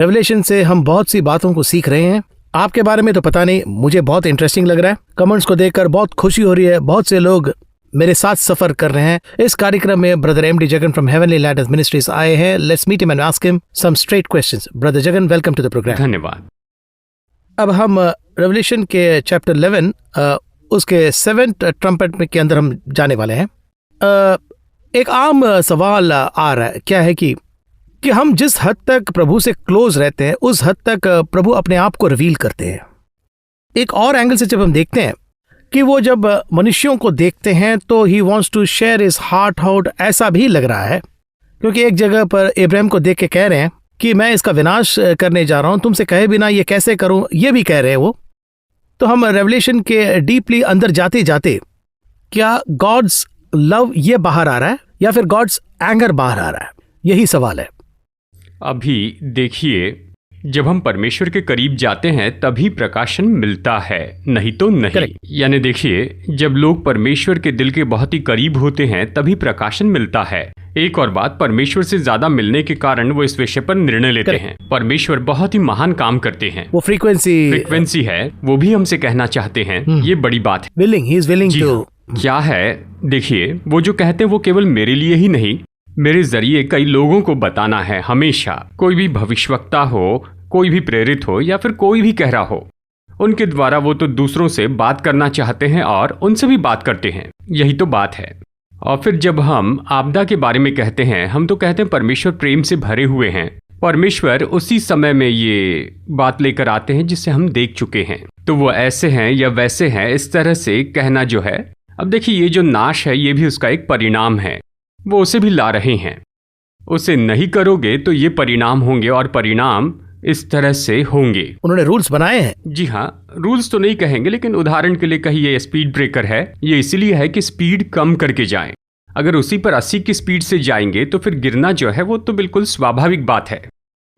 Revelation से हम बहुत सी बातों को सीख रहे हैं। आपके बारे में तो पता नहीं, मुझे बहुत इंटरेस्टिंग लग रहा है। कमेंट्स को देखकर बहुत खुशी हो रही है। बहुत से लोग मेरे साथ सफर कर रहे हैं। इस कार्यक्रम में brother M D Jagan from heavenly ladders ministries आए हैं। Let's meet him and ask him some straight questions. Brother Jagan, welcome to the programme. धन्यवाद। अब हम रेवलेशन के चैप्टर 11 उसके 7th ट्रम्पेट के अंदर हम जाने वाले हैं। एक आम सवाल आ रहा है, क्या है कि हम जिस हद तक प्रभु से क्लोज रहते हैं उस हद तक प्रभु अपने आप को रिवील करते हैं। एक और एंगल से जब हम देखते हैं कि वो जब मनुष्यों को देखते हैं तो he wants to share his heart out, ऐसा भी लग रहा है। क्योंकि एक जगह पर इब्राहिम को देख के कह रहे हैं कि मैं इसका विनाश करने जा रहा हूं, तुमसे कहे बिना ये कैसे करूं, ये भी कह रहे हैं वो। तो हम रेवलेशन के डीपली अंदर जाते जाते क्या गॉड्स लव ये बाहर आ रहा है या फिर गॉड्स एंगर बाहर आ रहा है, यही सवाल है। अभी देखिए, जब हम परमेश्वर के करीब जाते हैं तभी प्रकाशन मिलता है, नहीं तो नहीं। Correct. यानी देखिए, जब लोग परमेश्वर के दिल के बहुत ही करीब होते हैं तभी प्रकाशन मिलता है। एक और बात, परमेश्वर से ज्यादा मिलने के कारण वो इस विषय पर निर्णय लेते हैं। परमेश्वर बहुत ही महान काम करते हैं। वो फ्रीक्वेंसी है, वो भी हमसे कहना चाहते हैं। ये बड़ी बात है। He is willing to. क्या है, देखिए, वो जो कहते हैं वो केवल मेरे लिए ही नहीं, मेरे जरिए कई लोगों को बताना है। हमेशा कोई भी भविष्यवक्ता हो, कोई भी प्रेरित हो या फिर कोई भी कह रहा हो, उनके द्वारा वो तो दूसरों से बात करना चाहते हैं और उनसे भी बात करते हैं। यही तो बात है। और फिर जब हम आपदा के बारे में कहते हैं, हम तो कहते हैं परमेश्वर प्रेम से भरे हुए हैं। परमेश्वर उसी समय में ये बात लेकर आते हैं जिसे हम देख चुके हैं। तो वो ऐसे हैं या वैसे हैं, इस तरह से कहना जो है। अब देखिए, ये जो नाश है ये भी उसका एक परिणाम है। वो उसे भी ला रहे हैं। उसे नहीं करोगे तो ये परिणाम होंगे और परिणाम इस तरह से होंगे। उन्होंने रूल्स बनाए हैं। जी हाँ, रूल्स तो नहीं कहेंगे, लेकिन उदाहरण के लिए कहिए स्पीड ब्रेकर है। ये इसीलिए है कि स्पीड कम करके जाएं। अगर उसी पर 80 की स्पीड से जाएंगे तो फिर गिरना जो है वो तो बिल्कुल स्वाभाविक बात है।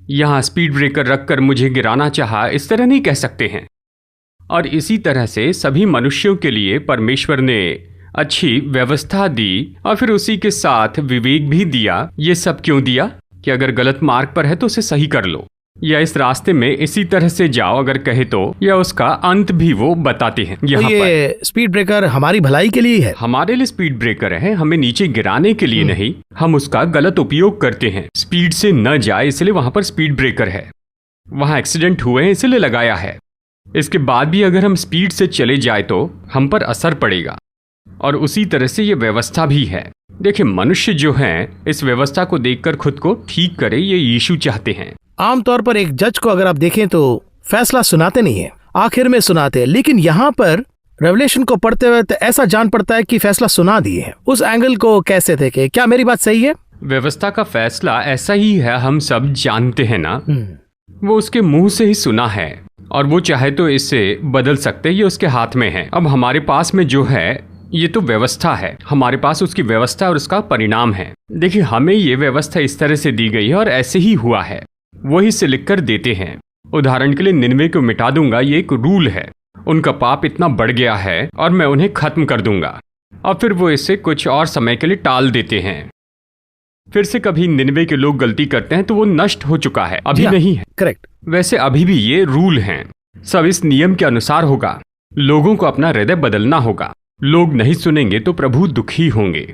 यहाँ स्पीड ब्रेकर रखकर मुझे गिराना चाहा, इस तरह नहीं कह सकते हैं। और इसी तरह से सभी मनुष्यों के लिए परमेश्वर ने अच्छी व्यवस्था दी और फिर उसी के साथ विवेक भी दिया। ये सब क्यों दिया कि अगर गलत मार्ग पर है तो उसे सही कर लो, या इस रास्ते में इसी तरह से जाओ अगर कहे तो, या उसका अंत भी वो बताते हैं। यहाँ तो ये स्पीड ब्रेकर हमारी भलाई के लिए है, हमारे लिए स्पीड ब्रेकर है, हमें नीचे गिराने के लिए नहीं। हम उसका गलत उपयोग करते हैं। स्पीड से न जाए इसलिए वहां पर स्पीड ब्रेकर है। वहां एक्सीडेंट हुए हैं इसलिए लगाया है। इसके बाद भी अगर हम स्पीड से चले जाए तो हम पर असर पड़ेगा। और उसी तरह से ये व्यवस्था भी है। देखिए, मनुष्य जो हैं इस व्यवस्था को देखकर खुद को ठीक करे, ये यीशु चाहते हैं। आमतौर पर एक जज को अगर आप देखें तो फैसला सुनाते नहीं है, आखिर में सुनाते हैं। लेकिन यहाँ पर रेवलेशन को पढ़ते हुए तो ऐसा जान पड़ता है कि फैसला सुना दिए हैं। उस एंगल को कैसे देखें? क्या मेरी बात सही है? व्यवस्था का फैसला ऐसा ही है, हम सब जानते हैं ना। वो उसके मुंह से ही सुना है और वो चाहे तो इसे बदल सकते, ये उसके हाथ में है। अब हमारे पास में जो है ये तो व्यवस्था है, हमारे पास उसकी व्यवस्था और उसका परिणाम है। देखिए, हमें ये व्यवस्था इस तरह से दी गई है और ऐसे ही हुआ है। वही से लिखकर देते हैं। उदाहरण के लिए, निनवे को मिटा दूंगा, ये एक रूल है। उनका पाप इतना बढ़ गया है और मैं उन्हें खत्म कर दूंगा। और फिर वो इसे कुछ और समय के लिए टाल देते हैं। फिर से कभी निनवे के लोग गलती करते हैं तो वो नष्ट हो चुका है, अभी नहीं है। करेक्ट। वैसे अभी भी ये रूल हैं, सब इस नियम के अनुसार होगा। लोगों को अपना हृदय बदलना होगा। लोग नहीं सुनेंगे तो प्रभु दुखी होंगे,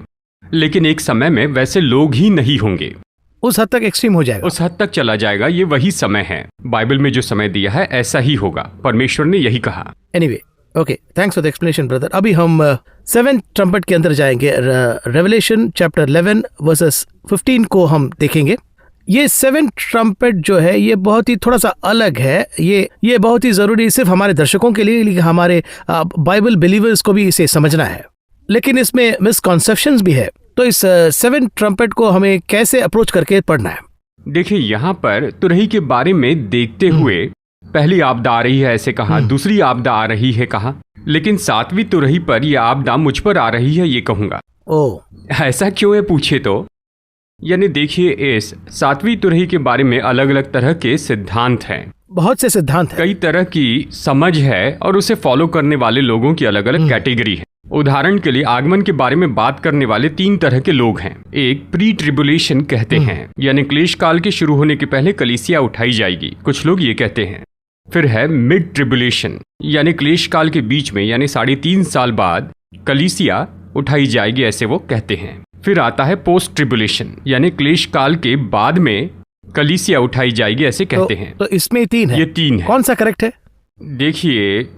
लेकिन एक समय में वैसे लोग ही नहीं होंगे। उस हद तक एक्सट्रीम हो जाएगा, उस हद तक चला जाएगा। ये वही समय है, बाइबल में जो समय दिया है ऐसा ही होगा। परमेश्वर ने यही कहा। Anyway, okay, thanks for the explanation brother. अभी हम 7th ट्रम्पेट के अंदर जाएंगे। रेवलेशन चैप्टर 11 वर्सेस 15 को हम देखेंगे। ये 7th ट्रम्पेट जो है ये बहुत ही थोड़ा सा अलग है। ये बहुत ही जरूरी सिर्फ हमारे दर्शकों के लिए, लेकिन हमारे बाइबल बिलीवर्स को भी इसे समझना है। लेकिन इसमें मिसकॉन्सेप्शंस भी है। तो इस 7th ट्रम्पेट को हमें कैसे अप्रोच करके पढ़ना है? देखिए, यहाँ पर तुरही के बारे में देखते हुए पहली आपदा आ रही है ऐसे कहा, दूसरी आपदा आ रही है कहा, लेकिन 7वीं तुरही पर यह आपदा मुझ पर आ रही है ये कहूंगा। ऐसा क्यों है पूछे तो, यानी देखिए, इस 7वीं तुरही के बारे में अलग अलग तरह के सिद्धांत हैं। बहुत से सिद्धांत हैं, कई तरह की समझ है और उसे फॉलो करने वाले लोगों की अलग अलग कैटेगरी है। उदाहरण के लिए आगमन के बारे में बात करने वाले 3 तरह के लोग हैं। एक प्री ट्रिबुलेशन कहते हैं, यानी क्लेश काल के शुरू होने के पहले कलीसिया उठाई जाएगी, कुछ लोग ये कहते हैं। फिर है मिड ट्रिबुलेशन, यानी क्लेश काल के बीच में, यानी 3.5 साल बाद कलीसिया उठाई जाएगी, ऐसे वो कहते हैं। फिर आता है पोस्ट ट्रिबुलेशन, यानी क्लेश काल के बाद में कलीसिया उठाई जाएगी, ऐसे कहते हैं। तो इसमें 3 है। ये 3 है। कौन सा करेक्ट है? देखिए,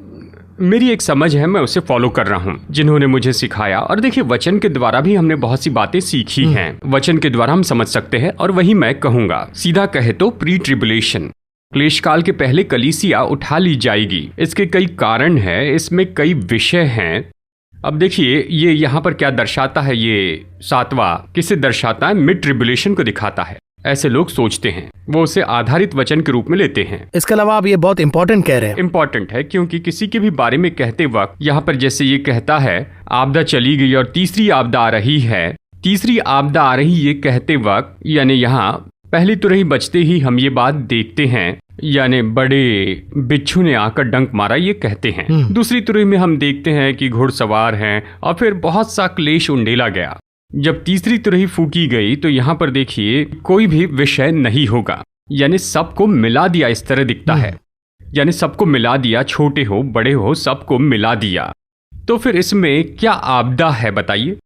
मेरी एक समझ है, मैं उसे फॉलो कर रहा हूँ, जिन्होंने मुझे सिखाया। और देखिए, वचन के द्वारा भी हमने बहुत सी बातें सीखी हैं। वचन के द्वारा हम समझ सकते हैं, और वही मैं कहूंगा। सीधा कहे तो प्री ट्रिबुलेशन, क्लेश काल के पहले कलीसिया उठा ली जाएगी। इसके कई कारण हैं, इसमें कई विषय हैं। अब देखिए, ये यहाँ पर क्या दर्शाता है, ये 7वां किसे दर्शाता है? मिड ट्रिबुलेशन को दिखाता है, ऐसे लोग सोचते हैं। वो उसे आधारित वचन के रूप में लेते हैं। इसके अलावा आप ये बहुत इंपॉर्टेंट कह रहे हैं। इंपॉर्टेंट है क्योंकि किसी के भी बारे में कहते वक्त यहाँ पर जैसे ये कहता है आपदा चली गई और तीसरी आपदा आ रही है, तीसरी आपदा आ रही, ये कहते वक्त यानी यहाँ पहली तुरही बचते ही हम ये बात देखते हैं, यानी बड़े बिच्छू ने आकर डंक मारा, ये कहते हैं। दूसरी तुरही में हम देखते हैं कि घुड़सवार हैं और फिर बहुत सा क्लेश उंडेला गया। जब तीसरी तुरही फूकी गई तो यहाँ पर देखिए कोई भी विषय नहीं होगा, यानी सबको मिला दिया, इस तरह दिखता है। यानी सबको मिला दिया, छोटे हो बड़े हो सबको मिला दिया। तो फिर इसमें क्या आपदा है बताइए?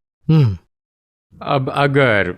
अब अगर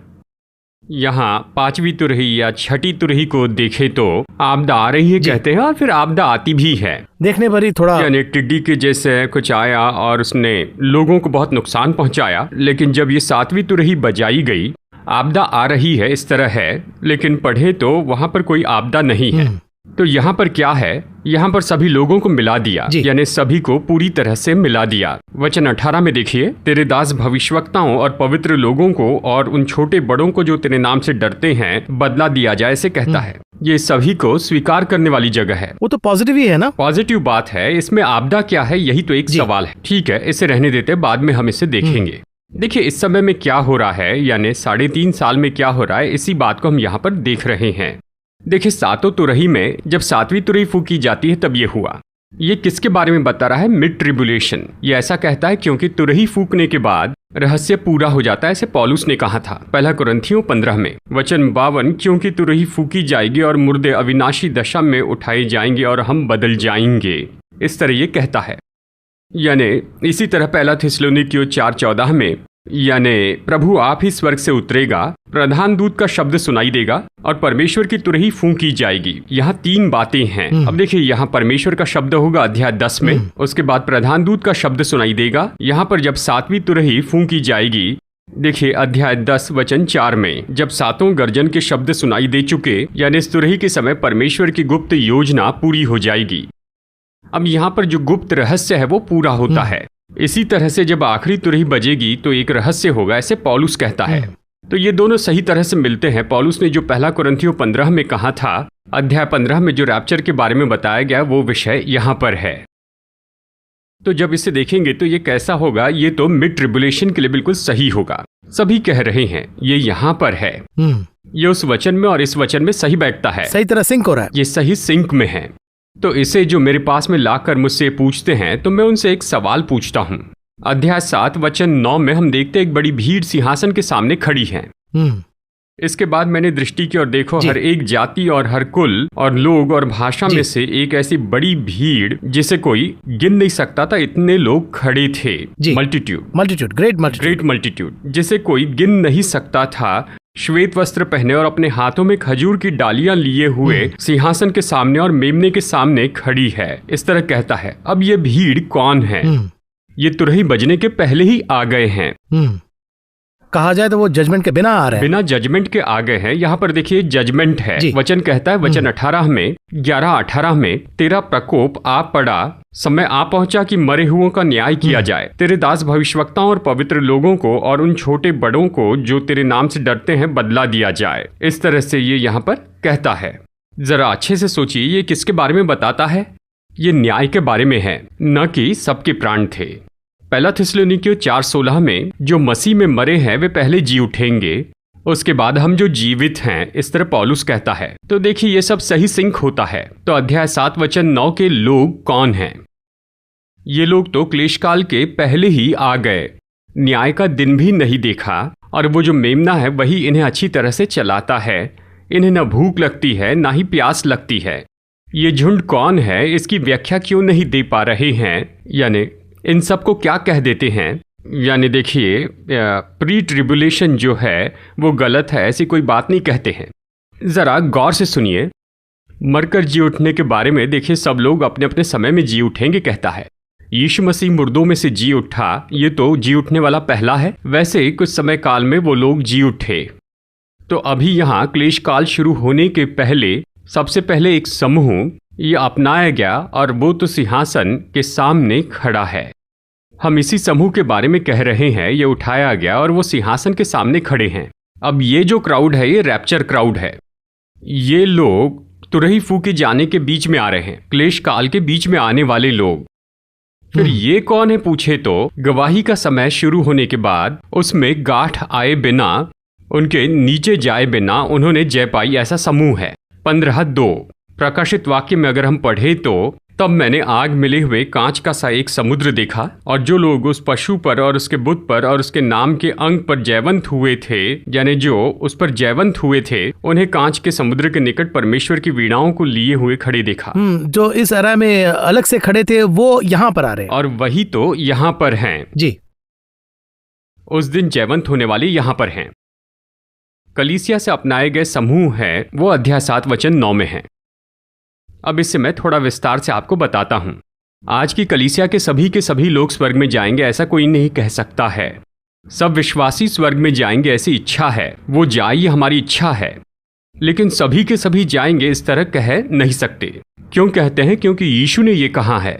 यहाँ 5वीं तुरही या 6ठी तुरही को देखे तो आपदा आ रही है कहते हैं, और फिर आपदा आती भी है। देखने पर ही थोड़ा, यानी टिड्डी के जैसे कुछ आया और उसने लोगों को बहुत नुकसान पहुंचाया। लेकिन जब ये 7वीं तुरही बजाई गई, आपदा आ रही है इस तरह है, लेकिन पढ़े तो वहां पर कोई आपदा नहीं है। तो यहाँ पर क्या है? यहाँ पर सभी लोगों को मिला दिया, यानी सभी को पूरी तरह से मिला दिया। वचन 18 में देखिए, तेरे दास भविष्यवक्ताओं और पवित्र लोगों को और उन छोटे बड़ों को जो तेरे नाम से डरते हैं बदला दिया जाए, ऐसे कहता है। ये सभी को स्वीकार करने वाली जगह है। वो तो पॉजिटिव ही है ना? पॉजिटिव बात है। इसमें आपदा क्या है, यही तो एक सवाल है। ठीक है, इसे रहने देते, बाद में हम इसे देखेंगे। देखिए, इस समय में क्या हो रहा है, यानी 3.5 साल में क्या हो रहा है, इसी बात को हम यहाँ पर देख रहे हैं। देखिए, 7वीं तुरही में जब 7वीं तुरही फूकी जाती है तब ये हुआ। ये किसके बारे में बता रहा है? Mid tribulation. ये ऐसा कहता है क्योंकि तुरही फूकने के बाद रहस्य पूरा हो जाता है, ऐसे पौलुस ने कहा था 1 कुरिन्थियों 15 में। वचन 52, क्योंकि तुरही फूकी जाएगी और मुर्दे अविनाशी दशा में उठाए जाएंगे और हम बदल जाएंगे, इस तरह ये कहता है। यानी इसी तरह 1 थिस्सलुनीकियों 4:14 में, यानी प्रभु आप ही स्वर्ग से उतरेगा, प्रधान दूत का शब्द सुनाई देगा और परमेश्वर की तुरही फूंकी जाएगी। यहाँ 3 बातें हैं। अब देखिए, यहाँ परमेश्वर का शब्द होगा अध्याय 10 में, उसके बाद प्रधान दूत का शब्द सुनाई देगा। यहाँ पर जब 7वीं तुरही फूंकी जाएगी, देखिए अध्याय 10 वचन 4 में, जब 7 गर्जन के शब्द सुनाई दे चुके, यानी इस तुरही के समय परमेश्वर की गुप्त योजना पूरी हो जाएगी। अब यहाँ पर जो गुप्त रहस्य है वो पूरा होता है। इसी तरह से जब आखिरी तुरही बजेगी तो एक रहस्य होगा, ऐसे पौलुस कहता है। तो ये दोनों सही तरह से मिलते हैं। पौलुस ने जो 1 कुरिन्थियों 15 में कहा था, अध्याय 15 में जो रैप्चर के बारे में बताया गया, वो विषय यहाँ पर है। तो जब इसे देखेंगे तो ये कैसा होगा? ये तो मिड ट्रिबुलेशन के लिए बिल्कुल सही होगा। सभी कह रहे हैं ये यहाँ पर है, ये उस वचन में और इस वचन में सही बैठता है, सही तरह सिंक हो रहा है, ये सही सिंक में है। तो इसे जो मेरे पास में लाकर मुझसे पूछते हैं तो मैं उनसे एक सवाल पूछता हूँ। अध्याय 7 वचन 9 में हम देखते एक बड़ी भीड़ सिंहासन के सामने खड़ी है। इसके बाद मैंने दृष्टि की और देखो, हर एक जाति और हर कुल और लोग और भाषा में से एक ऐसी बड़ी भीड़ जिसे कोई गिन नहीं सकता था, इतने लोग खड़े थे। मल्टीट्यूड, ग्रेट मल्टीट्यूड, जिसे कोई गिन नहीं सकता था, श्वेत वस्त्र पहने और अपने हाथों में खजूर की डालियां लिए हुए सिंहासन के सामने और मेमने के सामने खड़ी है, इस तरह कहता है। अब ये भीड़ कौन है? ये तुरही बजने के पहले ही आ गए हैं। कहा जाए तो वो जजमेंट के बिना आ रहे हैं, बिना जजमेंट के आ गए हैं। यहाँ पर देखिए जजमेंट है। वचन कहता है, वचन 18 में 11-18 में, तेरा प्रकोप आ पड़ा, समय आ पहुंचा कि मरे हुओं का न्याय किया जाए। तेरे दास भविष्यवक्ताओं और पवित्र लोगों को और उन छोटे बड़ों को जो तेरे नाम से डरते हैं बदला दिया जाए। इस तरह से ये यहाँ पर कहता है। जरा अच्छे से सोचिए, ये किसके बारे में बताता है? ये न्याय के बारे में है, न कि सबके प्राण थे। 1 थिस्सलुनीकियों 4:16 में, जो मसीह में मरे हैं वे पहले जी उठेंगे, उसके बाद हम जो जीवित हैं, इस तरह पौलुस कहता है। तो देखिए ये सब सही सिंक होता है। तो अध्याय 7 वचन 9 के लोग कौन हैं? ये लोग तो क्लेशकाल के पहले ही आ गए, न्याय का दिन भी नहीं देखा, और वो जो मेमना है वही इन्हें अच्छी तरह से चलाता है। इन्हें न भूख लगती है ना ही प्यास लगती है। ये झुंड कौन है, इसकी व्याख्या क्यों नहीं दे पा रहे हैं, यानी इन सबको क्या कह देते हैं। यानी देखिए, प्री ट्रिबुलेशन जो है वो गलत है, ऐसी कोई बात नहीं कहते हैं। ज़रा गौर से सुनिए, मरकर जी उठने के बारे में देखिए, सब लोग अपने अपने समय में जी उठेंगे कहता है। यीशु मसीह मुर्दों में से जी उठा, ये तो जी उठने वाला पहला है। वैसे ही कुछ समय काल में वो लोग जी उठे। तो अभी यहाँ क्लेश काल शुरू होने के पहले सबसे पहले एक समूह ये अपनाया गया, और वो तो सिंहासन के सामने खड़ा है। हम इसी समूह के बारे में कह रहे हैं। ये उठाया गया और वो सिंहासन के सामने खड़े हैं। अब ये जो क्राउड है ये रैप्चर क्राउड है। ये लोग तुरही फूके जाने के बीच में आ रहे हैं, क्लेश काल के बीच में आने वाले लोग। फिर ये कौन है पूछे तो गवाही का समय शुरू होने के बाद उसमें गांठ आए बिना, उनके नीचे जाए बिना उन्होंने जय पाई, ऐसा समूह है। 15:2 प्रकाशित वाक्य में अगर हम पढ़े तो, तब मैंने आग मिले हुए कांच का सा एक समुद्र देखा, और जो लोग उस पशु पर और उसके बुत पर और उसके नाम के अंक पर जयवंत हुए थे, यानी जो उस पर जयवंत हुए थे, उन्हें कांच के समुद्र के निकट परमेश्वर की वीणाओं को लिए हुए खड़े देखा। जो इस एरा में अलग से खड़े थे वो यहाँ पर आ रहे हैं, और वही तो यहाँ पर हैं जी। उस दिन जयवंत होने वाले यहाँ पर हैं। कलीसिया से अपनाए गए समूह है, वो अध्याय 7 वचन 9 में है। अब इससे मैं थोड़ा विस्तार से आपको बताता हूं। आज की कलीसिया के सभी लोग स्वर्ग में जाएंगे ऐसा कोई नहीं कह सकता है। सब विश्वासी स्वर्ग में जाएंगे ऐसी इच्छा है, वो जाए ये हमारी इच्छा है। लेकिन सभी के सभी जाएंगे इस तरह कह नहीं सकते। क्यों कहते हैं? क्योंकि यीशु ने ये कहा है,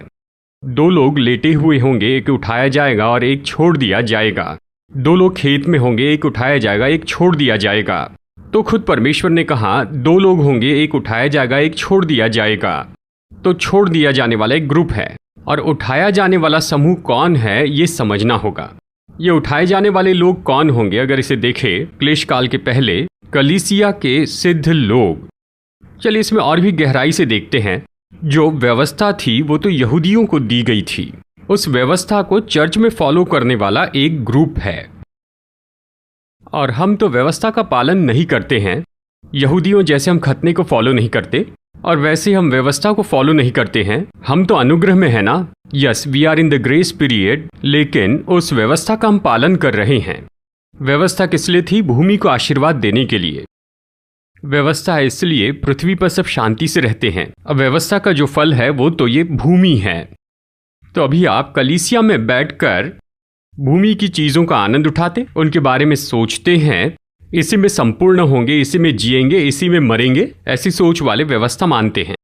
2 लोग लेटे हुए होंगे, एक उठाया जाएगा और एक छोड़ दिया जाएगा। 2 लोग खेत में होंगे, एक उठाया जाएगा, एक छोड़ दिया जाएगा। तो खुद परमेश्वर ने कहा 2 लोग होंगे, एक उठाया जाएगा, एक छोड़ दिया जाएगा। तो छोड़ दिया जाने वाला एक ग्रुप है, और उठाया जाने वाला समूह कौन है ये समझना होगा। ये उठाए जाने वाले लोग कौन होंगे? अगर इसे देखें, क्लेश काल के पहले कलीसिया के सिद्ध लोग। चलिए इसमें और भी गहराई से देखते हैं। जो व्यवस्था थी वो तो यहूदियों को दी गई थी। उस व्यवस्था को चर्च में फॉलो करने वाला एक ग्रुप है, और हम तो व्यवस्था का पालन नहीं करते हैं। यहूदियों जैसे हम खतने को फॉलो नहीं करते, और वैसे हम व्यवस्था को फॉलो नहीं करते हैं। हम तो अनुग्रह में है ना। Yes, we are in the grace period, लेकिन उस व्यवस्था का हम पालन कर रहे हैं। व्यवस्था किस लिए थी? भूमि को आशीर्वाद देने के लिए। व्यवस्था है इसलिए पृथ्वी पर सब शांति से रहते हैं। अब व्यवस्था का जो फल है वो तो ये भूमि है। तो अभी आप कलीसिया में बैठकर भूमि की चीजों का आनंद उठाते, उनके बारे में सोचते हैं, इसी में संपूर्ण होंगे, इसी में जिएंगे, इसी में मरेंगे, ऐसी सोच वाले व्यवस्था मानते हैं।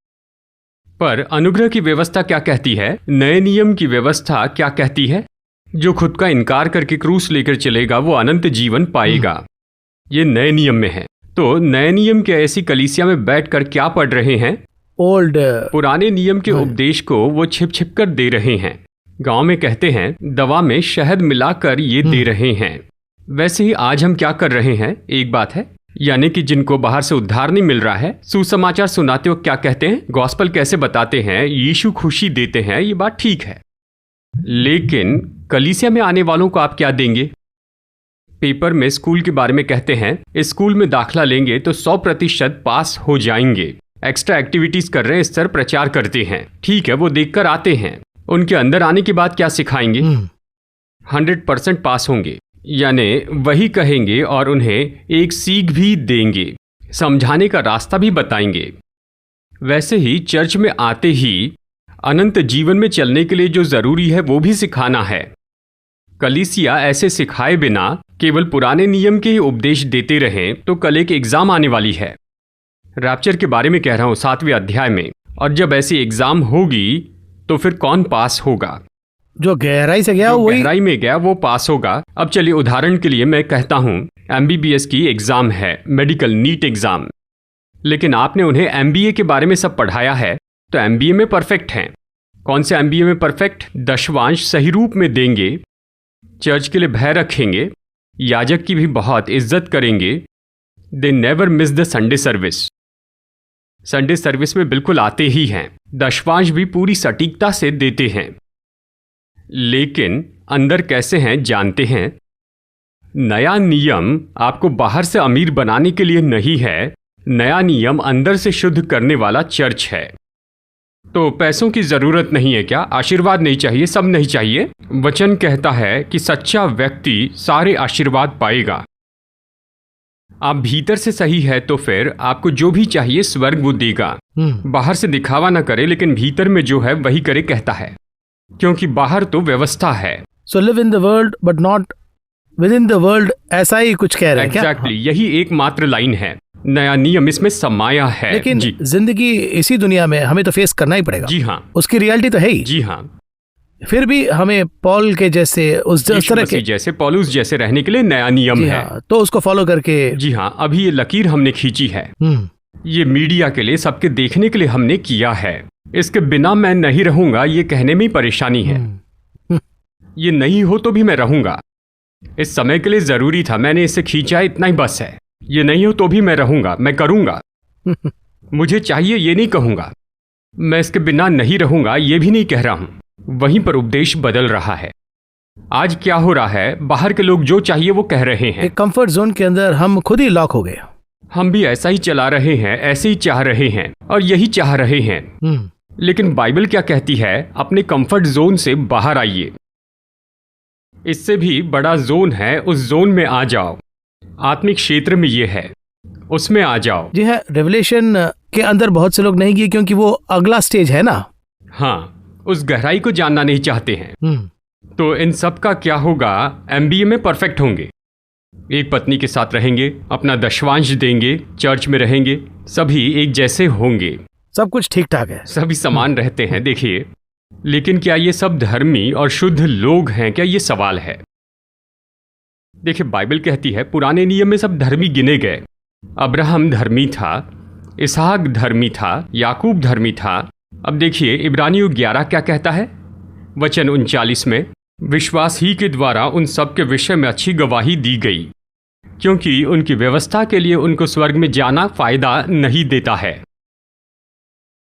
पर अनुग्रह की व्यवस्था क्या कहती है? नए नियम की व्यवस्था क्या कहती है? जो खुद का इनकार करके क्रूस लेकर चलेगा वो अनंत जीवन पाएगा। ये नए नियम में है। तो नए नियम के ऐसी कलीसिया में बैठकर क्या पढ़ रहे हैं? पुराने नियम के उपदेश को वो छिप छिप कर दे रहे हैं। गांव में कहते हैं दवा में शहद मिलाकर ये दे रहे हैं। वैसे ही आज हम क्या कर रहे हैं? एक बात है, यानी कि जिनको बाहर से उद्धार नहीं मिल रहा है, सुसमाचार सुनाते हो क्या कहते हैं? गॉस्पल कैसे बताते हैं, यीशु खुशी देते हैं, ये बात ठीक है। लेकिन कलीसिया में आने वालों को आप क्या देंगे? पेपर में स्कूल के बारे में कहते हैं, इस स्कूल में दाखला लेंगे तो 100% पास हो जाएंगे। एक्स्ट्रा एक्टिविटीज कर रहे हैं, इस तरह प्रचार करते हैं। ठीक है, वो देखकर आते हैं। उनके अंदर आने के बाद क्या सिखाएंगे? 100% पास होंगे, यानी वही कहेंगे और उन्हें एक सीख भी देंगे, समझाने का रास्ता भी बताएंगे। वैसे ही चर्च में आते ही अनंत जीवन में चलने के लिए जो जरूरी है वो भी सिखाना है। कलीसिया ऐसे सिखाए बिना केवल पुराने नियम के ही उपदेश देते रहें तो कल एक एग्जाम आने वाली है। रैप्चर के बारे में कह रहा हूं 7वें अध्याय में। और जब ऐसी एग्जाम होगी तो फिर कौन पास होगा? जो गहराई से गया, जो गहराई में गया वो पास होगा। अब चलिए उदाहरण के लिए मैं कहता हूं MBBS की एग्जाम है, मेडिकल नीट एग्जाम। लेकिन आपने उन्हें MBA के बारे में सब पढ़ाया है, तो MBA में परफेक्ट हैं। कौन से MBA में परफेक्ट? दशवांश सही रूप में देंगे, चर्च के लिए भय रखेंगे, याजक की भी बहुत इज्जत करेंगे। They never miss the Sunday service. Sunday service में बिल्कुल आते ही हैं। दशवांश भी पूरी सटीकता से देते हैं। लेकिन अंदर कैसे हैं जानते हैं? नया नियम आपको बाहर से अमीर बनाने के लिए नहीं है, नया नियम अंदर से शुद्ध करने वाला चर्च है। तो पैसों की जरूरत नहीं है क्या? आशीर्वाद नहीं चाहिए? सब नहीं चाहिए? वचन कहता है कि सच्चा व्यक्ति सारे आशीर्वाद पाएगा। आप भीतर से सही है तो फिर आपको जो भी चाहिए स्वर्ग वो देगा। बाहर से दिखावा ना करे, लेकिन भीतर में जो है वही करे कहता है, क्योंकि बाहर तो व्यवस्था है। So live in the world but not within the world, ऐसा ही कुछ कह रहे हैं क्या? एग्जैक्टली, यही एकमात्र लाइन है। नया नियम इसमें समाया है। लेकिन जी जिंदगी इसी दुनिया में हमें तो फेस करना ही पड़ेगा। जी हाँ, उसकी रियलिटी तो है ही। जी हाँ, फिर भी हमें पॉल के जैसे उस तरह के जैसे पौलुस जैसे रहने के लिए नया नियम जी है। हाँ, तो उसको फॉलो करके जी हाँ, अभी ये लकीर हमने खींची है। ये मीडिया के लिए, सबके देखने के लिए हमने किया है। इसके बिना मैं नहीं रहूंगा ये कहने में ही परेशानी है। ये नहीं हो तो भी मैं रहूंगा। इस समय के लिए जरूरी था, मैंने इसे खींचा, इतना ही बस है। ये नहीं हो तो भी मैं रहूंगा, मैं करूंगा। मुझे चाहिए ये नहीं कहूंगा, मैं इसके बिना नहीं रहूंगा ये भी नहीं कह रहा हूं। वहीं पर उपदेश बदल रहा है। आज क्या हो रहा है, बाहर के लोग जो चाहिए वो कह रहे हैं। एक कंफर्ट जोन के अंदर हम खुद ही लॉक हो गए। हम भी ऐसा ही चला रहे हैं, ऐसे ही चाह रहे हैं और यही चाह रहे हैं। लेकिन बाइबल क्या कहती है? अपने कंफर्ट जोन से बाहर आइए। इससे भी बड़ा जोन है, उस जोन में आ जाओ। आत्मिक क्षेत्र में ये है, उसमें आ जाओ। जी है, रेवलेशन के अंदर बहुत से लोग नहीं गए क्योंकि वो अगला स्टेज है ना। हाँ, उस गहराई को जानना नहीं चाहते हैं। तो इन सब का क्या होगा? एमबीए में परफेक्ट होंगे, एक पत्नी के साथ रहेंगे, अपना दशवांश देंगे, चर्च में रहेंगे, सभी एक जैसे होंगे, सब कुछ ठीक ठाक है, सभी समान रहते हैं। देखिए, लेकिन क्या ये सब धर्मी और शुद्ध लोग हैं? क्या ये सवाल है। देखिए, बाइबल कहती है पुराने नियम में सब धर्मी गिने गए। अब्राहम धर्मी था, इसहाक धर्मी था, याकूब धर्मी था। अब देखिए इब्रानियों 11 क्या कहता है, वचन 39 में, विश्वास ही के द्वारा उन सब के विषय में अच्छी गवाही दी गई, क्योंकि उनकी व्यवस्था के लिए उनको स्वर्ग में जाना फायदा नहीं देता है।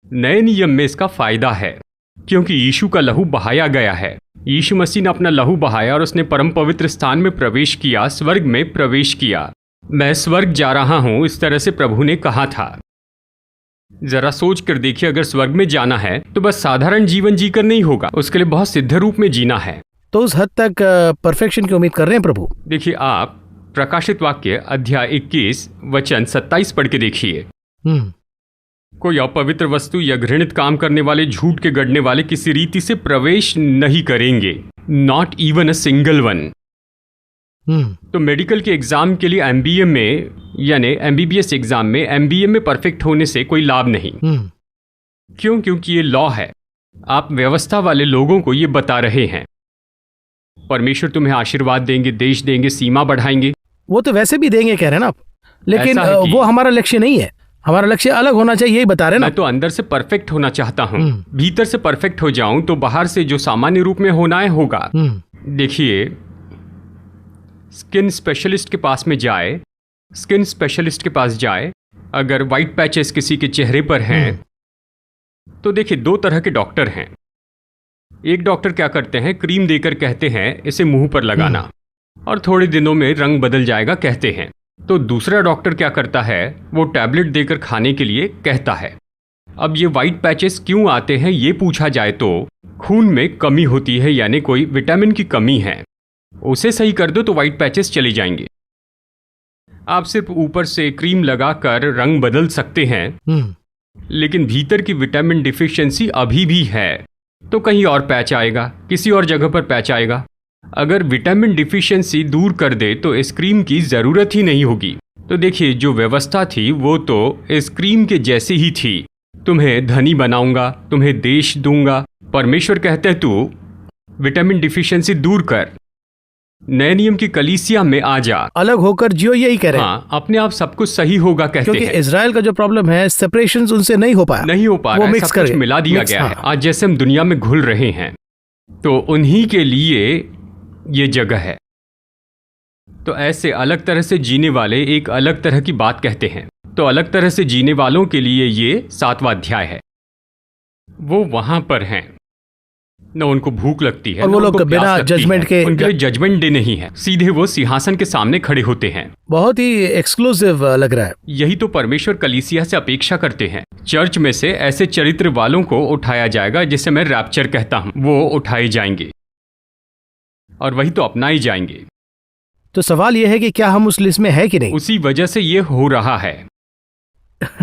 नए नियम में इसका फायदा है, क्योंकि यीशु का लहू बहाया गया है। यीशु मसीह ने अपना लहू बहाया और उसने परम पवित्र स्थान में प्रवेश किया, स्वर्ग में प्रवेश किया। मैं स्वर्ग जा रहा हूं, इस तरह से प्रभु ने कहा था। जरा सोच कर देखिए, अगर स्वर्ग में जाना है तो बस साधारण जीवन जीकर नहीं होगा, उसके लिए बहुत सिद्ध रूप में जीना है। तो उस हद तक परफेक्शन की उम्मीद कर रहे हैं प्रभु। देखिए, आप प्रकाशित वाक्य अध्याय 21 वचन 27 पढ़ के देखिए। कोई अपवित्र वस्तु या घृणित काम करने वाले, झूठ के गढ़ने वाले किसी रीति से प्रवेश नहीं करेंगे, not even a single one. तो मेडिकल के एग्जाम के लिए एमबीए में, यानी एमबीबीएस एग्जाम में, एमबीए में परफेक्ट होने से कोई लाभ नहीं। क्यों? क्योंकि ये लॉ है। आप व्यवस्था वाले लोगों को ये बता रहे हैं परमेश्वर तुम्हें आशीर्वाद देंगे, देश देंगे, सीमा बढ़ाएंगे। वो तो वैसे भी देंगे कह रहे हैं ना आप, लेकिन वो हमारा लक्ष्य नहीं है। हमारा लक्ष्य अलग होना चाहिए, यही बता रहे हैं ना। मैं तो अंदर से परफेक्ट होना चाहता हूँ, भीतर से परफेक्ट हो जाऊं तो बाहर से जो सामान्य रूप में होना है होगा। देखिए, स्किन स्पेशलिस्ट के पास में जाए, स्किन स्पेशलिस्ट के पास जाए, अगर वाइट पैचेस किसी के चेहरे पर हैं तो देखिए, दो तरह के डॉक्टर हैं। एक डॉक्टर क्या करते हैं, क्रीम देकर कहते हैं इसे मुंह पर लगाना और थोड़े दिनों में रंग बदल जाएगा कहते हैं। तो दूसरा डॉक्टर क्या करता है, वो टैबलेट देकर खाने के लिए कहता है। अब ये वाइट पैचेस क्यों आते हैं ये पूछा जाए तो खून में कमी होती है, यानी कोई विटामिन की कमी है, उसे सही कर दो तो वाइट पैचेस चले जाएंगे। आप सिर्फ ऊपर से क्रीम लगाकर रंग बदल सकते हैं, लेकिन भीतर की विटामिन डिफिशियंसी अभी भी है तो कहीं और पैच आएगा, किसी और जगह पर पैच आएगा। अगर विटामिन डिफिशियंसी दूर कर दे तो इस क्रीम की जरूरत ही नहीं होगी। तो देखिए, जो व्यवस्था थी वो तो इस क्रीम के जैसी ही थी, तुम्हें धनी बनाऊंगा, तुम्हें देश दूंगा। परमेश्वर कहते हैं तू विटामिन डिफिशियंसी दूर कर, नए नियम की कलीसिया में आ जा, अलग होकर जियो, यही कह रहे हैं। हाँ, अपने आप सब कुछ सही होगा कहते हैं। क्योंकि इजराइल का जो प्रॉब्लम है, सेपरेशन उनसे नहीं हो पाया, वो मिक्स कर मिला दिया गया है। आज जैसे हम दुनिया में घुल रहे हैं, तो उन्हीं के लिए ये जगह है। तो ऐसे अलग तरह से जीने वाले एक अलग तरह की बात कहते हैं। तो अलग तरह से जीने वालों के लिए ये 7वां अध्याय है, वो वहां पर हैं। न उनको भूख लगती है, और न वो उनको लोग प्यास बिना लगती जजमेंट है। के उनके लिए जजमेंट डे नहीं है, सीधे वो सिंहासन के सामने खड़े होते हैं। बहुत ही एक्सक्लूसिव लग रहा है। यही तो परमेश्वर कलीसिया से अपेक्षा करते हैं। चर्च में से ऐसे चरित्र वालों को उठाया जाएगा जिसे मैं रैप्चर कहता हूं। वो उठाए जाएंगे और वही तो अपनाए जाएंगे। तो सवाल यह है कि क्या हम उस लिस्ट में है कि नहीं? उसी वजह से ये हो रहा है,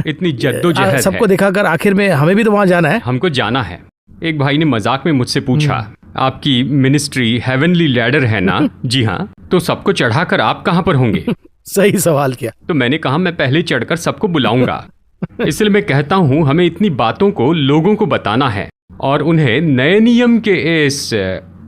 इतनी जद्दोजहद सबको है। दिखाकर आखिर में हमें भी तो वहां जाना है। हमको जाना है। एक भाई ने मजाक में मुझसे पूछा, आपकी मिनिस्ट्री हेवनली लैडर है ना? जी हाँ। तो सबको चढ़ाकर आप कहाँ पर होंगे? सही सवाल किया। तो मैंने कहा मैं पहले चढ़कर सबको बुलाऊंगा। इसलिए मैं कहता हूं हमें इतनी बातों को लोगों को बताना है और उन्हें नए नियम के इस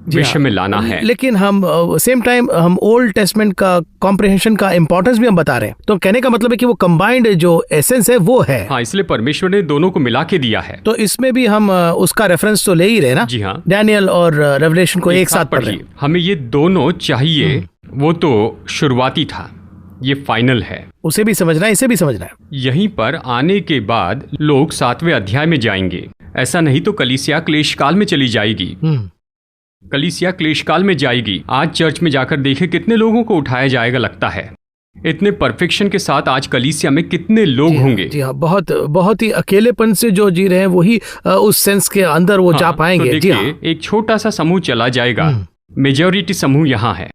विषय में लाना है। लेकिन हम सेम टाइम हम ओल्ड टेस्टमेंट का कॉम्प्रिहेंशन का इंपॉर्टेंस भी हम बता रहे हैं। तो कहने का मतलब है कि वो कंबाइंड जो एसेंस है वो है। हाँ, इसलिए परमेश्वर ने दोनों को मिला के दिया है। तो इसमें भी हम उसका रेफरेंस तो ले ही रहे ना। जी हाँ, डैनियल और रेवलेशन को एक साथ पढ़ रहे हैं। हमें ये दोनों चाहिए। वो तो शुरुआती था, ये फाइनल है। उसे भी समझना है, इसे भी समझना है। यहीं पर आने के बाद लोग 7वें अध्याय में जाएंगे। ऐसा नहीं तो कलीसिया क्लेश काल में चली जाएगी। कलीसिया क्लेश काल में जाएगी। आज चर्च में जाकर देखे कितने लोगों को उठाया जाएगा। लगता है इतने परफेक्शन के साथ आज कलीसिया में कितने लोग होंगे। जी हाँ, बहुत बहुत ही अकेलेपन से जो जी रहे हैं वही उस सेंस के अंदर वो जा पाएंगे। तो जी हाँ। एक छोटा सा समूह चला जाएगा। मेजॉरिटी समूह यहाँ है,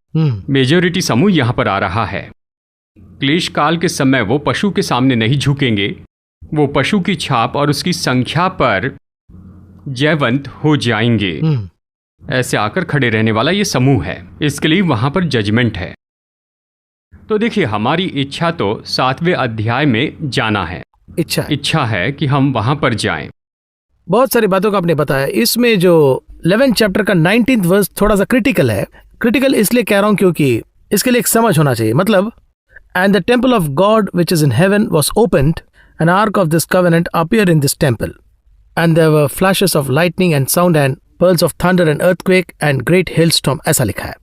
मेजॉरिटी समूह यहाँ पर आ रहा है। क्लेश काल के समय वो पशु के सामने नहीं झुकेंगे। वो पशु की छाप और उसकी संख्या पर जयवंत हो जाएंगे। ऐसे आकर खड़े रहने वाला ये समूह है। इसके लिए वहां पर जजमेंट है। तो देखिए, हमारी इच्छा तो 7वें अध्याय में जाना है। इच्छा है कि हम वहां पर जाएं। बहुत सारी बातों का आपने बताया। इसमें जो 11 चैप्टर का 19th वर्स थोड़ा सा क्रिटिकल है। क्रिटिकल इसलिए कह रहा हूं क्योंकि इसके लिए एक समझ होना चाहिए। मतलब, and the temple of God which is in heaven was opened, an ark of this covenant appeared in this temple, and there were flashes of lightning and sound and pearls of thunder and earthquake and great hailstorm, ऐसा लिखा है।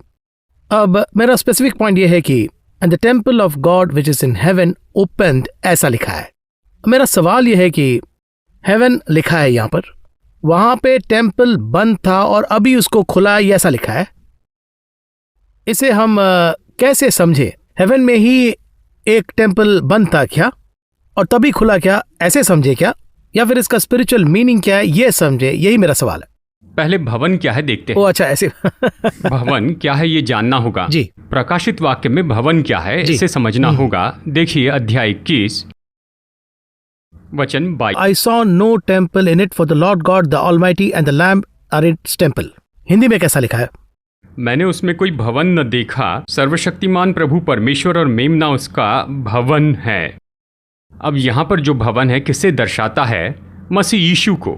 अब मेरा specific point यह है कि and the temple of God which is in heaven opened, ऐसा लिखा है। मेरा सवाल यह है कि heaven लिखा है यहाँ पर, वहां पे टेम्पल बंद था और अभी उसको खुला, ये ऐसा लिखा है। इसे हम कैसे समझे? हेवन में ही एक टेम्पल बंद था क्या और तभी खुला क्या, ऐसे समझे क्या? या फिर इसका स्पिरिचुअल मीनिंग क्या है, ये समझे? यही मेरा सवाल है। पहले भवन क्या है देखते हैं। ओ अच्छा, ऐसे भवन क्या है ये जानना होगा जी। प्रकाशित वाक्य में भवन क्या है इसे समझना होगा। देखिए अध्याय 21 वचन 22। I saw no temple in it, for the Lord God the Almighty and the Lamb are its temple। Hindi में कैसा लिखा है? मैंने उसमें कोई भवन न देखा, सर्वशक्तिमान प्रभु परमेश्वर और मेमना उसका भवन है। अब यहाँ पर जो भवन है किसे दर्शाता है? मसीह यीशु को।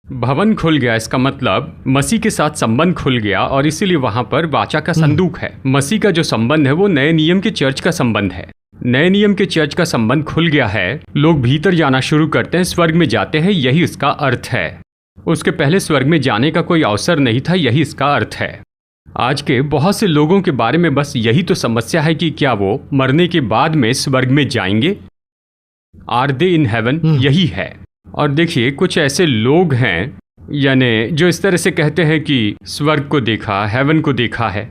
भवन खुल गया, इसका मतलब मसीह के साथ संबंध खुल गया और इसीलिए वहां पर वाचा का संदूक है। मसीह का जो संबंध है वो नए नियम के चर्च का संबंध है। नए नियम के चर्च का संबंध खुल गया है। लोग भीतर जाना शुरू करते हैं, स्वर्ग में जाते हैं, यही उसका अर्थ है। उसके पहले स्वर्ग में जाने का कोई अवसर नहीं था, यही इसका अर्थ है। आज के बहुत से लोगों के बारे में बस यही तो समस्या है कि क्या वो मरने के बाद में स्वर्ग में जाएंगे? Are they in heaven? यही है। और देखिए कुछ ऐसे लोग हैं यानी जो इस तरह से कहते हैं कि स्वर्ग को देखा, हेवन को देखा है।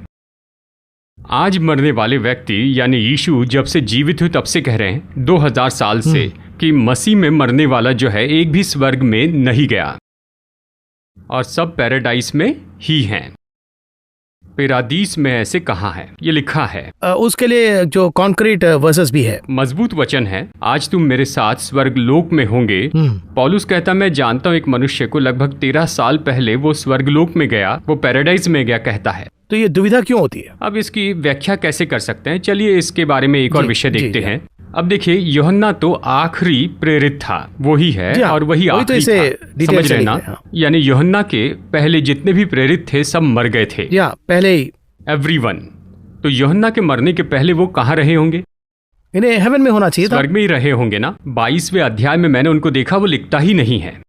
आज मरने वाले व्यक्ति यानी यीशु जब से जीवित हुए तब से कह रहे हैं 2000 साल से कि मसीह में मरने वाला जो है एक भी स्वर्ग में नहीं गया और सब पैराडाइस में ही हैं। पैरादीस में ऐसे कहाँ है? ये लिखा है। उसके लिए जो कॉन्क्रीट वर्सेस भी है, मजबूत वचन है। आज तुम मेरे साथ स्वर्ग लोक में होंगे। पौलुस कहता मैं जानता हूँ एक मनुष्य को लगभग 13 साल पहले वो स्वर्ग लोक में गया, वो पैराडाइज में गया कहता है। तो ये दुविधा क्यों होती है? अब इसकी व्याख्या कैसे कर सकते हैं? चलिए इसके बारे में एक और विषय देखते हैं। अब देखिए यूहन्ना तो आखिरी प्रेरित था, वो ही है और वही आखिरी था। समझ रहे ना? यानी यूहन्ना के पहले जितने भी प्रेरित थे सब मर गए थे। पहले ही एवरीवन। तो यूहन्ना के मरने के पहले वो कहाँ रहे होंगे? इन्हें हेवन में होना चाहिए था। स्वर्ग में ही रहे होंगे ना। 22वें अध्याय में मैंने उनको देखा, वो लिखता ही नहीं है।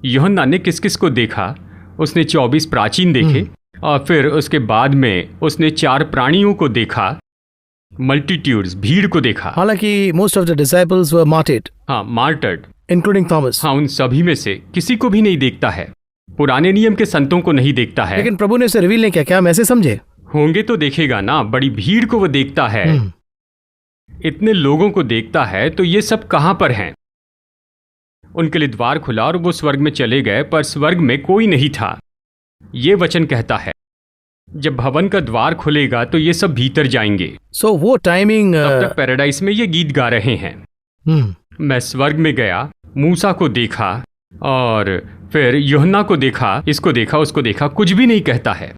यूहन्ना ने किस किस को देखा? उसने 24 प्राचीन देखे और फिर उसके बाद में उसने 4 प्राणियों को देखा, मल्टीट्यूड्स, भीड़ को देखा। हालांकि मोस्ट ऑफ द डिसाइपल्स वर मार्टेड। हाँ, मार्टर्ड, इंक्लूडिंग थॉमस। हाँ, उन सभी में से किसी को भी नहीं देखता है। पुराने नियम के संतों को नहीं देखता है। लेकिन प्रभु ने उसे रिवील नहीं किया, क्या हम ऐसे समझे? होंगे तो देखेगा ना, बड़ी भीड़ को वो देखता है, इतने लोगों को देखता है, तो ये सब कहां पर हैं? उनके लिए द्वार खुला और वो स्वर्ग में चले गए, पर स्वर्ग में कोई नहीं था। ये वचन कहता है जब भवन का द्वार खुलेगा तो ये सब भीतर जाएंगे। सो वो टाइमिंग तब तक पैराडाइस में ये गीत गा रहे हैं। मैं स्वर्ग में गया, मूसा को देखा और फिर यूहन्ना को देखा, इसको देखा, उसको देखा, कुछ भी नहीं कहता है।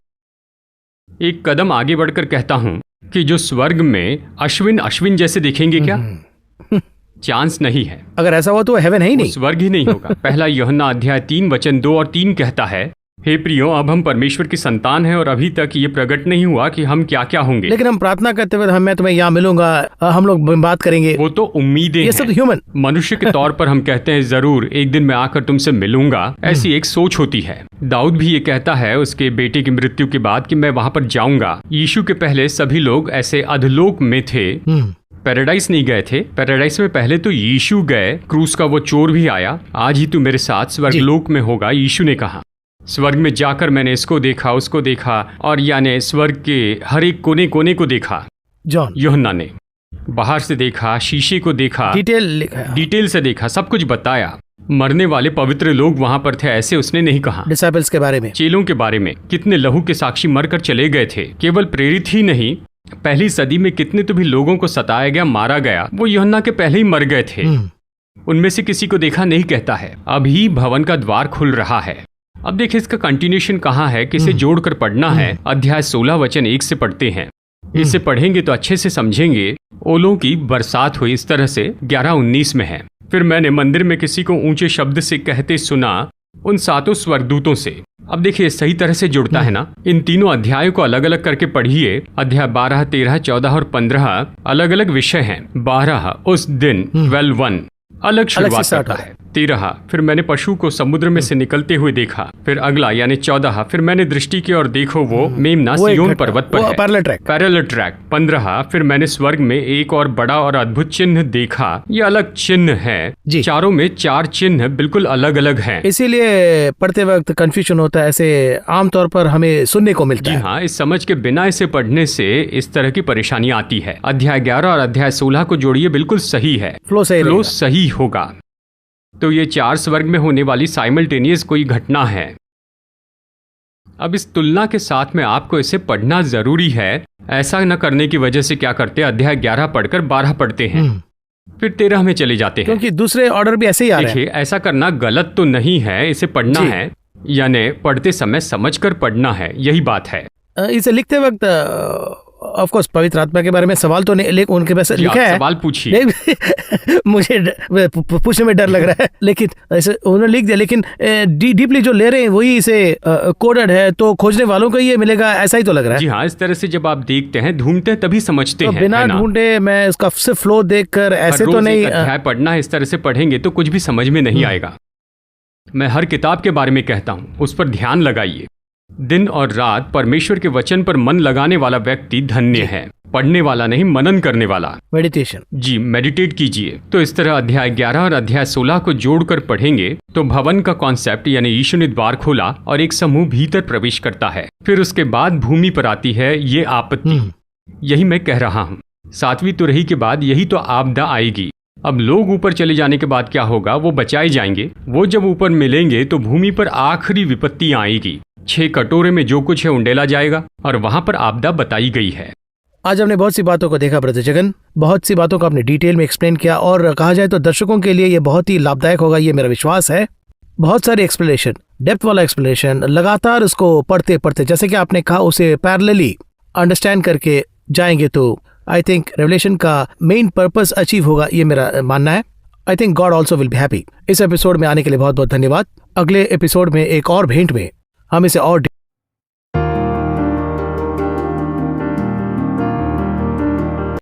एक कदम आगे बढ़कर कहता हूं कि जो स्वर्ग में अश्विन जैसे दिखेंगे क्या? चांस नहीं है। अगर ऐसा हुआ तो हेवन है ही नहीं, स्वर्ग ही नहीं होगा। पहला यूहन्ना अध्याय 3 वचन 2 और 3 कहता है, हे प्रियो, अब हम परमेश्वर की संतान हैं और अभी तक ये प्रकट नहीं हुआ कि हम क्या क्या होंगे। लेकिन हम प्रार्थना करते हुए मैं तुम्हें यहाँ मिलूंगा, हम लोग बात करेंगे, वो तो उम्मीदें ये सब हैं। ह्यूमन मनुष्य के तौर पर हम कहते हैं जरूर एक दिन मैं आकर तुमसे मिलूंगा, ऐसी एक सोच होती है। दाऊद भी ये कहता है उसके बेटे की मृत्यु के बाद कि मैं वहां पर जाऊंगा। यीशु के पहले सभी लोग ऐसे अधलोक में थे, पैराडाइस नहीं गए थे। पैराडाइस में पहले तो यीशु गए, क्रूस का वो चोर भी आया, आज ही तू मेरे साथ स्वर्गलोक में होगा, यीशु ने कहा। स्वर्ग में जाकर मैंने इसको देखा, उसको देखा, और यानी स्वर्ग के हर एक कोने कोने को देखा। जॉन यूहन्ना ने बाहर से देखा, शीशे को देखा, डिटेल से देखा, सब कुछ बताया। मरने वाले पवित्र लोग वहां पर थे, ऐसे उसने नहीं कहा। डिसाइपल्स के बारे में, चेलों के बारे में, कितने लहू के साक्षी मरकर चले गए थे। केवल प्रेरित ही नहीं, पहली सदी में कितने तो भी लोगों को सताया गया, मारा गया, वो यूहन्ना के पहले ही मर गए थे। उनमें से किसी को देखा नहीं कहता है। अभी भवन का द्वार खुल रहा है। अब देखिए इसका कंटिन्यूएशन कहाँ है, किसे जोड़कर पढ़ना है। अध्याय 16 वचन 1 से पढ़ते हैं। इसे पढ़ेंगे तो अच्छे से समझेंगे। ओलों की बरसात हुई, इस तरह से 11:19 में है। फिर मैंने मंदिर में किसी को ऊंचे शब्द से कहते सुना, उन 7 स्वर्गदूतों से। अब देखिए सही तरह से जुड़ता है ना। इन तीनों अध्यायों को अलग अलग करके पढ़िए। अध्याय 12, 13, 14 और 15 अलग अलग विषय हैं। 12 उस दिन 12:1 अलग शुरुआत करता है। 13 फिर मैंने पशु को समुद्र में से निकलते हुए देखा। फिर अगला यानी 14 फिर मैंने दृष्टि की और देखो वो मेमना सिय्योन पर्वत पर है, पैरेलल ट्रैक। 15 फिर मैंने स्वर्ग में एक और बड़ा और अद्भुत चिन्ह देखा। ये अलग चिन्ह है, चारों में 4 चिन्ह बिल्कुल अलग अलग हैं। इसीलिए पढ़ते वक्त कंफ्यूजन होता है, ऐसे आमतौर पर हमें सुनने को मिलता है। हाँ, इस समझ के बिना इसे पढ़ने से इस तरह की परेशानी आती है। अध्याय 11 और अध्याय 16 को जोड़िए, बिल्कुल सही है, फ्लो सही होगा। तो ये 4 स्वर्ग में होने वाली साइमल्टेनियस कोई घटना है। अब इस तुलना के साथ में आपको इसे पढ़ना जरूरी है। ऐसा न करने की वजह से क्या करते हैं, अध्याय 11 पढ़कर 12 पढ़ते हैं, फिर 13 में चले जाते हैं, क्योंकि दूसरे ऑर्डर भी ऐसे ही आ रहे हैं। देखिए ऐसा करना गलत तो नहीं है, इसे पढ़ना है, यानी पढ़ते समय समझकर पढ़ना है, यही बात है। इसे लिखते वक्त ऑफ कोर्स पवित्र आत्मा के बारे में सवाल तो नहीं, लेकिन उनके पास लिखा है, सवाल पूछिए। मुझे पूछने में डर लग रहा है, लेकिन ऐसे उन्होंने लिख दिया। लेकिन डीपली जो ले रहे हैं वही इसे कोडेड है, तो खोजने वालों को ये मिलेगा, ऐसा ही तो लग रहा है। जी हाँ, इस तरह से जब आप देखते हैं, ढूंढते हैं तभी समझते हैं। बिना ढूंढे मैं इसका सिर्फ फ्लो देखकर ऐसे तो नहीं। अध्याय पढ़ना है, इस तरह से पढ़ेंगे तो कुछ भी समझ में नहीं आएगा। मैं हर किताब के बारे में कहता हूँ, उस पर ध्यान लगाइए। दिन और रात परमेश्वर के वचन पर मन लगाने वाला व्यक्ति धन्य है। पढ़ने वाला नहीं, मनन करने वाला, मेडिटेशन। जी, मेडिटेट कीजिए। तो इस तरह अध्याय 11 और अध्याय 16 को जोड़कर पढ़ेंगे तो भवन का कॉन्सेप्ट यानी यीशु ने द्वार खोला और एक समूह भीतर प्रवेश करता है। फिर उसके बाद भूमि पर आती है ये आपत्ति। यही मैं कह रहा हूँ, 7वीं तुरही के बाद यही तो आपदा आएगी। अब लोग ऊपर चले जाने के बाद क्या होगा, वो बचाए जाएंगे। वो जब ऊपर मिलेंगे तो भूमि पर आखिरी विपत्ति आएगी। 6 कटोरे में जो कुछ है उंडेला जाएगा और वहां पर आपदा बताई गई है। आज हमने बहुत सी बातों को देखा ब्रदर जगन, बहुत सी बातों को आपने डिटेल में एक्सप्लेन किया, और कहा जाए तो दर्शकों के लिए ये बहुत ही लाभदायक होगा, ये मेरा विश्वास है। बहुत सारी एक्सप्लेनेशन, डेप्थ वाला एक्सप्लेनेशन, लगातार उसको पढ़ते पढ़ते जैसे कि आपने कहा उसे पैरेलली अंडरस्टैंड करके जाएंगे तो आई थिंक रेवलेशन का मेन पर्पस अचीव होगा, ये मेरा मानना है। I think God also will be happy. इस एपिसोड में आने के लिए बहुत बहुत धन्यवाद। अगले एपिसोड में एक और भेंट में हम इसे और